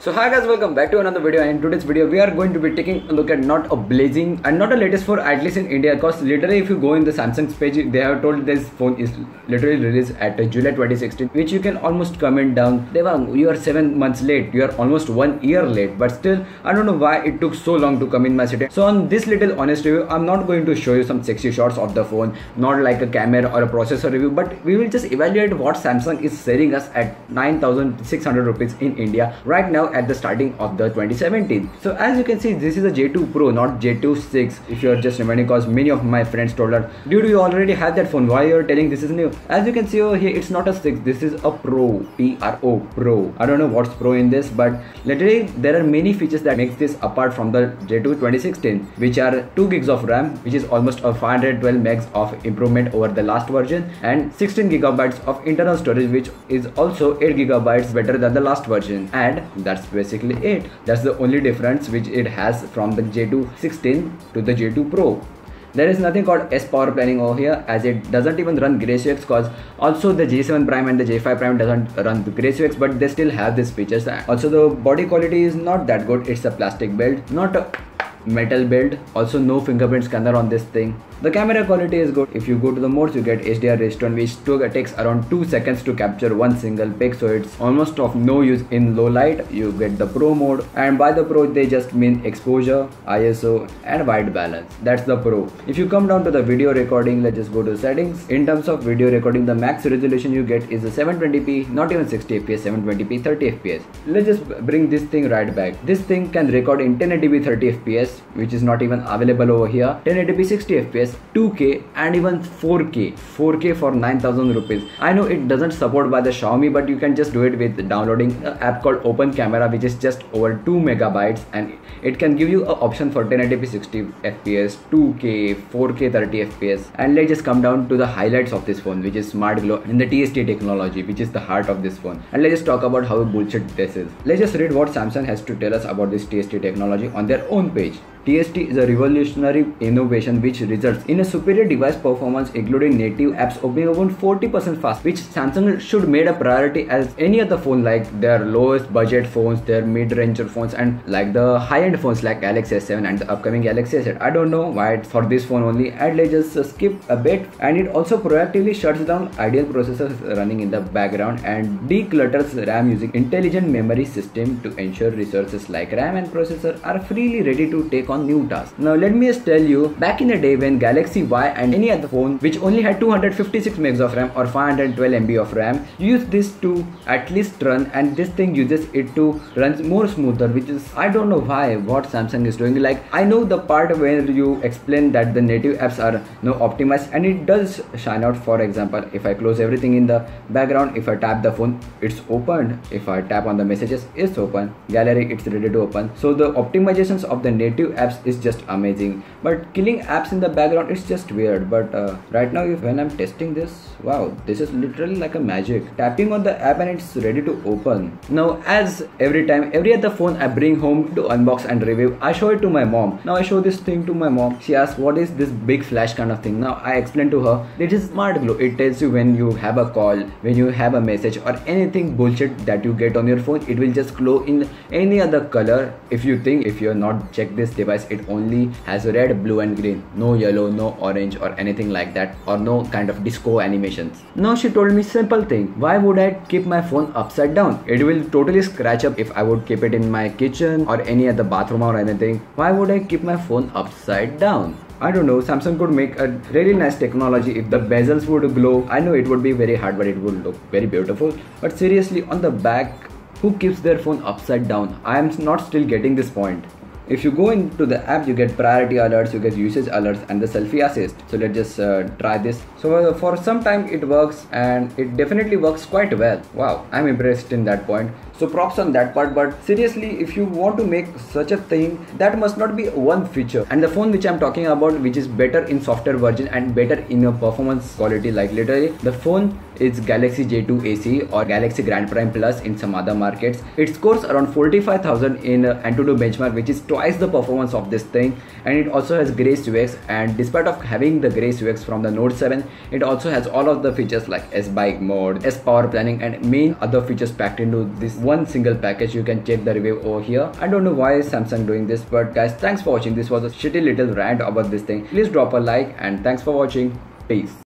So hi guys, welcome back to another video, and in today's video we are going to be taking a look at not a blazing and not a latest phone, at least in India, because literally if you go in the Samsung's page, they have told this phone is literally released at July 2016, which you can almost comment down. Devang, you are 7 months late, you are almost 1 year late, but still I don't know why it took so long to come in my city. So on this little honest review, I'm not going to show you some sexy shots of the phone, not like a camera or a processor review, but we will just evaluate what Samsung is selling us at 9,600 rupees in India right now at the starting of the 2017. So as you can see, this is a J2 Pro, not J2 6. If you are just reminding, because many of my friends told her, dude, you already had that phone, why you are telling this is new? As you can see over here, it's not a 6, this is a Pro, P-R-O, Pro. I don't know what's Pro in this, but literally there are many features that makes this apart from the J2 2016, which are 2 gigs of RAM, which is almost a 512 megs of improvement over the last version, and 16 gigabytes of internal storage, which is also 8 gigabytes better than the last version. And that's basically it. That's the only difference which it has from the J2 16 to the J2 Pro. There is nothing called S power planning over here, as it doesn't even run Grace UX, because also the J7 Prime and the J5 Prime doesn't run the Grace UX, but they still have these features. Also the body quality is not that good. It's a plastic build, not a metal build. Also no fingerprint scanner on this thing. The camera quality is good. If you go to the modes, you get HDR restoration, which takes around 2 seconds to capture one single pic, so it's almost of no use in low light. You get the Pro mode, and by the Pro they just mean exposure, ISO and white balance. That's the Pro. If you come down to the video recording, let's just go to settings. In terms of video recording, the max resolution you get is a 720p, not even 60 fps, 720p 30 fps. Let's just bring this thing right back. This thing can record in 1080p 30 fps, which is not even available over here, 1080p 60 fps, 2K and even 4K for 9,000 rupees. I know it doesn't support by the Xiaomi, but you can just do it with downloading an app called Open Camera, which is just over 2 megabytes, and it can give you an option for 1080p 60 fps, 2K, 4K 30 fps. And let's just come down to the highlights of this phone, which is Smart Glow and the TST technology, which is the heart of this phone. And let's just talk about how bullshit this is. Let's just read what Samsung has to tell us about this TST technology on their own page. TST is a revolutionary innovation which results in a superior device performance, including native apps opening around 40% fast, which Samsung should made a priority as any other phone, like their lowest budget phones, their mid-range phones, and like the high-end phones like Galaxy S7 and the upcoming Galaxy S8. I don't know why it's for this phone only. And let's just skip a bit. And it also proactively shuts down idle processors running in the background and declutters RAM using intelligent memory system to ensure resources like RAM and processor are freely ready to take on new tasks. Now let me just tell you, back in the day when Galaxy Y and any other phone which only had 256 megs of RAM or 512 MB of RAM, use this to at least run, and this thing uses it to run more smoother, which is, I don't know why, what Samsung is doing. Like, I know the part where you explain that the native apps are optimized, and it does shine out. For example, if I close everything in the background, if I tap the phone, it's opened. If I tap on the messages, it's open. Gallery, it's ready to open. So the optimizations of the native apps is just amazing, but killing apps in the background, it's just weird. But right now, when I'm testing this, wow, this is literally like a magic. Tapping on the app and it's ready to open. Now, as every time, every other phone I bring home to unbox and review, I show it to my mom. Now I show this thing to my mom. She asks, what is this big flash kind of thing? Now I explain to her, it is Smart Glow. It tells you when you have a call, when you have a message, or anything bullshit that you get on your phone, it will just glow in any other color. If you think, if you're not checked this device, it only has red, blue and green, no yellow, no orange or anything like that, or no kind of disco animations. Now she told me simple thing, why would I keep my phone upside down? It will totally scratch up if I would keep it in my kitchen or any other bathroom or anything. Why would I keep my phone upside down? I don't know, Samsung could make a really nice technology if the bezels would glow. I know it would be very hard, but it would look very beautiful. But seriously, on the back, who keeps their phone upside down? I am not still getting this point. If you go into the app, you get priority alerts, you get usage alerts and the selfie assist. So let's just try this. So for some time it works, and it definitely works quite well. Wow, I'm impressed in that point. So props on that part. But seriously, if you want to make such a thing, that must not be one feature. And the phone which I'm talking about, which is better in software version and better in a performance quality, like literally the phone is Galaxy J2 AC or Galaxy Grand Prime Plus in some other markets. It scores around 45,000 in Antutu benchmark, which is twice the performance of this thing. And it also has Grace UX, and despite of having the Grace UX from the Note 7, it also has all of the features like S bike mode, S power planning and main other features packed into this one single package. You can check the review over here. I don't know why is Samsung doing this, but guys, thanks for watching. This was a shitty little rant about this thing. Please drop a like and thanks for watching. Peace.